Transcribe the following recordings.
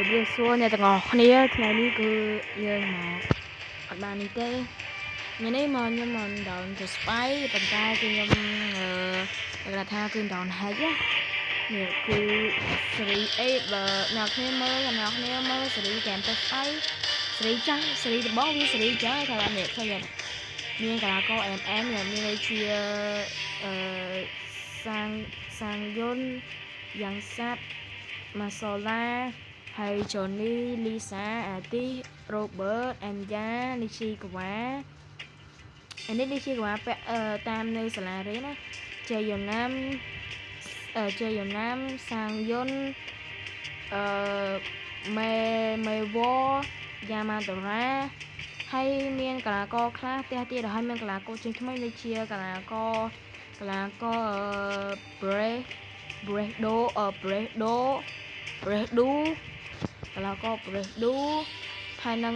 ជម្រាបសួរអ្នកទាំងអស់គ្នាថ្ងៃនេះគឺយើងមកអត់បាននេះទេថ្ងៃនេះមកខ្ញុំមិនដល់ទៅស្បៃប៉ុន្តែគឺខ្ញុំគេថាគឺដល់ហែកនេះគឺសេរីអេបើអ្នកគ្នាមើលសេរីកែមទៅស្បៃសេរីចាស់សេរីរបស់វាសេរីចាស់ថាអ្នកឃើញមានកលាករMM មានដូចជាសាងយុនយ៉ាងសាត់ម៉ាសូឡាហើយ Johnny Lisa Ati Robert Anya Nishikawa នេះ Nishikawa ពាក់តាមនៅសាលារៀនណាជ័យណាមសាងយុនមេវយ៉ាម៉ាតូរ៉ាហើយមានកលាករខ្លះផ្ទះទៀតហើយមានកលាករជើងថ្មីដូចជាកលាករ Bredo កលាករ Bredo ហើយនឹង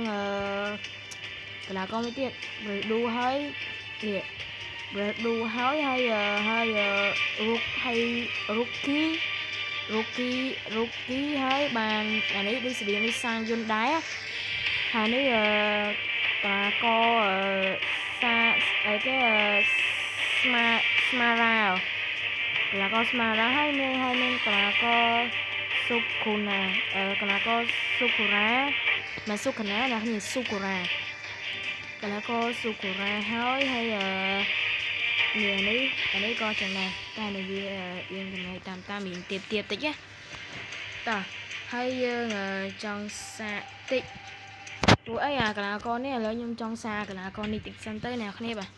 កលាករមួយទៀត Bredo ហើយនេះ Bredo ហើយRookie ហើយបានអានេះដូចស្រៀងនេះសាងយុនដែរហើយនេះកលាករស្មារ៉ាហើយមានកលាករសុខូណាកលាករសុខូរ៉ាមិនសុខណាអ្នកនេះសុខូរ៉ាកលាករសុខូរ៉ាហើយនេះក៏ចឹងដែរតែនេះវាយើងចំណែកតាមមានទៀតតិចណាតោះហើយយើងចង់សាកតិចព្រោះអីអាកលាករនេះឥឡូវខ្ញុំចង់សាកកលាករនេះតិចសិនទៅអ្នកគ្នាបាទ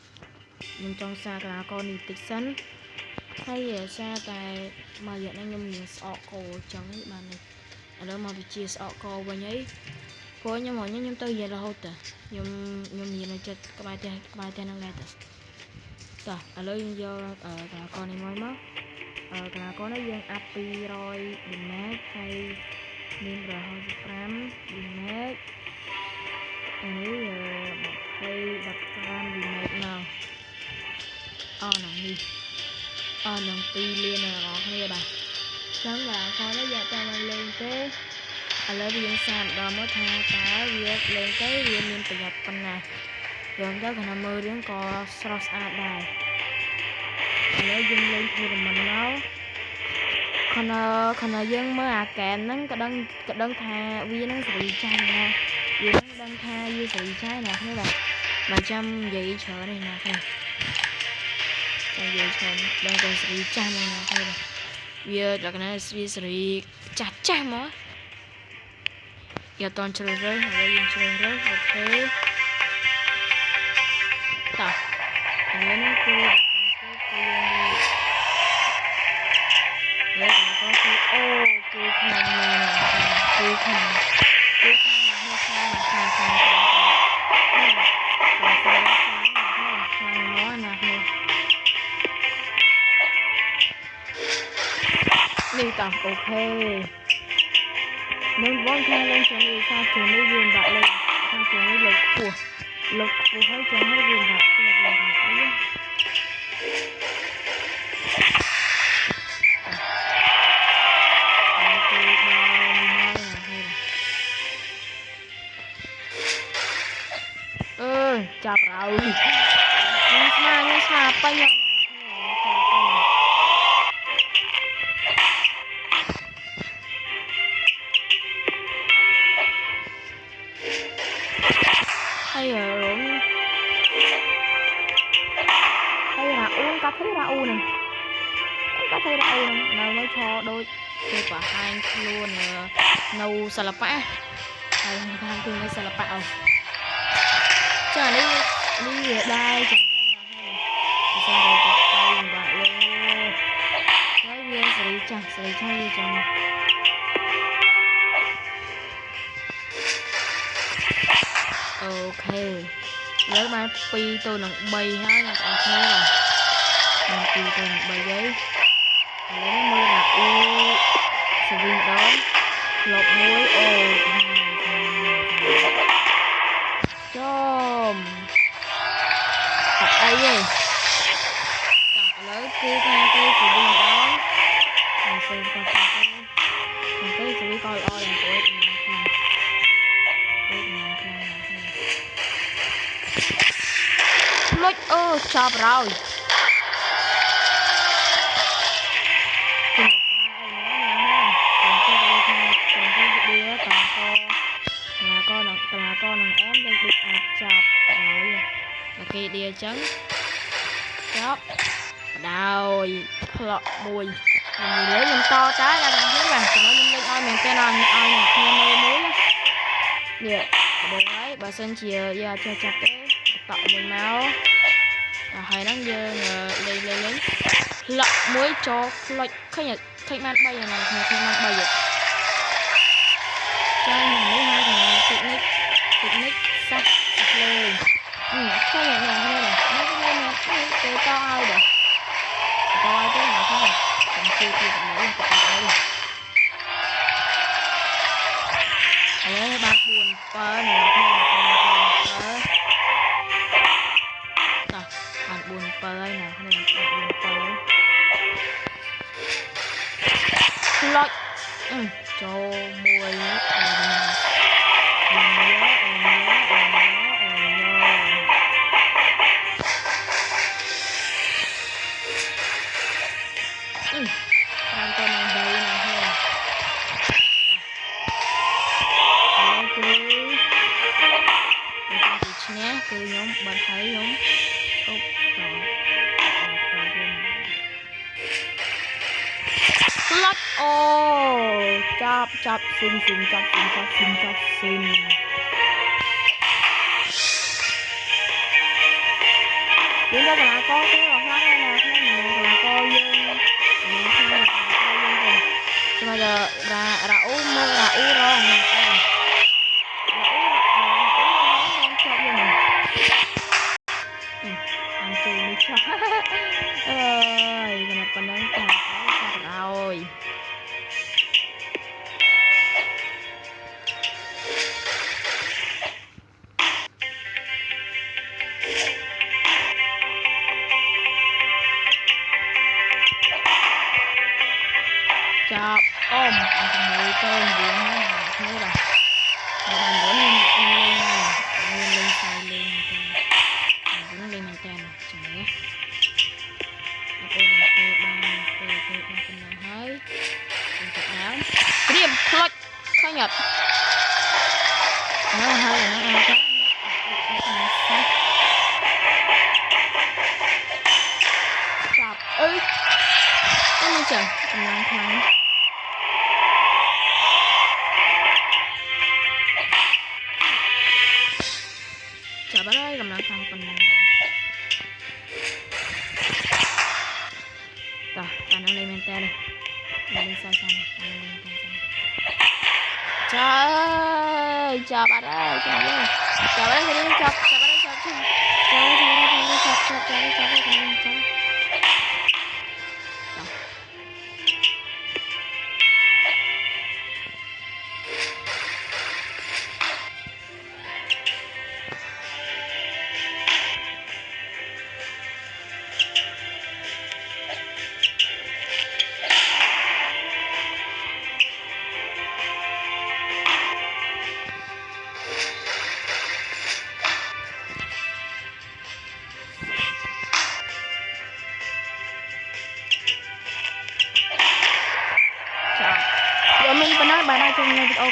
ខ្ញុំចង់សាកកលាករនេះតិចសិនហើយសារតែមួយរយៈនេះខ្ញុំមានស្អកកចឹងបាននេះឥឡូវមកវិជាស្អកកវិញអីព្រោះខ្ញុំទៅរៀនរហូតតខ្ញុំមាននៅចិត្តក្បែរផ្ទះនឹងដែរតោះឥឡូវយើងយកកលាករនេះមកកលាករនេះយើងអាប់200 damage ហើយមាន165 damage នេះ15 damage ណោះនឹង2លានអ្នកនរគ្នាបាទចឹងកលាករនេះយកតែមកលេងទេឥឡូវយើងសាកដល់មកថាតើវាលេងទៅវាមានប្រយោជន៍ប៉ុណ្ណាយើងទៅគាត់មើលរឿងក៏ស្រស់ស្អាតដែរឥឡូវយើងលេង tournament មកខណៈយើងមើលអាកែនហ្នឹងក៏ដឹងថាវានឹងសេរីចាស់ណាយើងដឹងថាវាសេរីចាស់ណាគ្នាបាទចាំនិយាយច្រើននេះណាគ្នាចាំនិយាយច្រើនដឹងតែសេរីចាស់មកណាគ្នាវាលក្ខណៈវាសេរីចាស់មកយកតនជ្រើសរើសហើយយើងជ្រើសរើសអូខេតោះឥឡូវនេះគឺយើងលេខក៏គឺអូគឺក្នុងនេះគឺក្នុងនេះតោះអូខេនឹងបងខាងលេងចូលនេះសាចូលនេះយើងដាក់លេខខាងចូលនេះលើកខ្ពស់ហើយចូលឲ្យយើងដាក់អីចាប់ហើយខ្ញុំស្មាពេញហើយរ៉ាអ៊ូនកាត់រ៉ាអ៊ូនឹងនៅឈរដូចគេប្រហែលខ្លួននៅសិល្បៈហើយថាគឺនៅសិល្បៈអូចានេះវាដែរចឹងទៅហើយទៅស្គាល់បាទលោកហើយវាសេរីចាស់វាចឹងអូខេលើបាន2 ទៅនឹង 3ហើយអ្នកនរគ្នាបាទបាន2 ទៅនឹង 3ហើយឥឡូវមើលដាក់អ៊ូស្វីងដងក្លប់មួយអូចំអត់អីទេតោះឥឡូវគឺថាគេស្វីងដងហើយស្វីងក៏ស្វីងក៏ល្អដែរព្រោះ lôi chọc rồi con em đây bị chọc rồi là kia đĩa trắng chọc đào lọ mùi mình lấy mình to trái ra làm thế này nó lên oi mình tên là oi nhạc nghe mê muối vậy bộ ấy bà xin chia ra cho chặt cái tọa mình máu hay lắm giờ lấy lọ muối cho lọ khách nhật khách man bay này khách man bay vậy cho nhà mấy hai thằng picnic sắp lên khách nhật nhà đây này mấy cái này cái to ai được to ai thế nào không còn chưa còn mấy cái này đấy bạn buồn quá này bạn buồn bơi nào không buồn bơi lội cho mùi làm con này đây này thôi nhé cứ nhóm bạn thấy nhóm ốc lót ô chọc xin chúng ta là có cái lọt lót này nè là coi dương nhưng mà giờ là u mơ là u rồi ơi kenapa nangkap rồi chọc ôm mùi tôm buồn thế rồi bạn bữa lên xài lên nó lên này tên trời hơi điểm clutch khai nhật nó hơi là nó chọc cái như trời cầm năng thắng chọc ở đây cầm năng thắng cầm năng rồi bạn đang lên men tên này lên sai này trời ơi chào bạn ơi chào bạn ơi chào bạn ơi chào mình nói bài này trong video